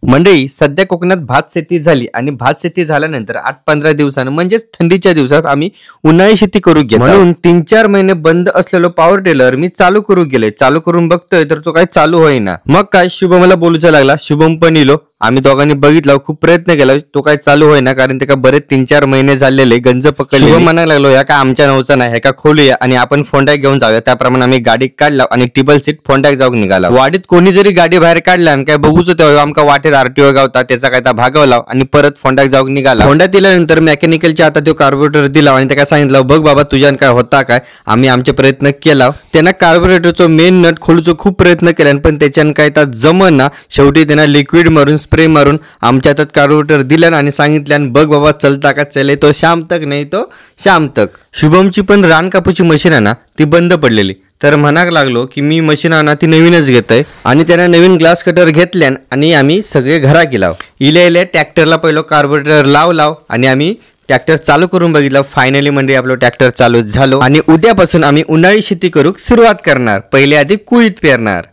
मंडळी, सध्या कोकणात भात शेती झाली आणि भात शेती झाल्यानंतर 8-15 दिवसानं म्हणजेच थंडीच्या दिवसात आम्ही उन्हाळी शेती करू घेतो। म्हणून 3-4 महिने बंद असलेलो पॉवर टेलर मी चालू करू गेले। चालू करून बघतोय तर तो काही चालू होईना। मग काय शुभमला बोलूचा लागला। शुभम पण इलो। आम्ही दोघांनी बघितलं, खूप प्रयत्न केला, तो काय चालू होईना, कारण ते का बरेच 3-4 महिने झालेले गंज पकडले। शुभम म्हणायला लागलो, या का आमच्या नवचा नाही, का खोलूया आणि आपण फोंड्याक घेऊन जाऊया। त्याप्रमाणे आम्ही गाडी काढला आणि टेबल सीट फोंड्याक जाऊन निघाला। वाडीत कोणी जरी गाडी बाहेर काढल्या आणि काय बघूच तेव्हा आमका वाटेत आरटीओ गावता, त्याचा काय ता भागवला आणि परत फोंड्याक जाऊन निघाला। फोंड्यात दिल्यानंतर मेकॅनिकलच्या आता तो कार्बोरेटर दिला आणि त्याला सांगितलं, बघ बाबा तुझ्यान काय होता काय। आम्ही आमचे प्रयत्न केला। त्यांना कार्बोरेटरचा मेन नट खोलूचो खूप प्रयत्न केला, पण त्याच्यान काय ता जमना। शेवटी त्यांना लिक्विड मारून स्प्रे मारून आमच्या हातात कार्बोरेटर दिल्यान आणि सांगितल्यान, बघ बाबा चलता का चले तो शाम तक नाही तो शाम तक। शुभमची पण रान कापूची मशीन आहे ना, ती बंद पडलेली, तर म्हणाक लागलो की मी मशीन आणा ती नवीनच घेतोय आणि त्याने नवीन ग्लास कटर घेतल्यान आणि आम्ही सगळे घरा गेलाव। इले ट्रॅक्टरला पहिलं कार्बोरेटर लाव आणि आम्ही ट्रॅक्टर चालू करून बघितलं। फायनली म्हणजे आपलं ट्रॅक्टर चालू झालो आणि उद्यापासून आम्ही उन्हाळी शेती करूक सुरुवात करणार। पहिले आधी कुळीत पेरणार।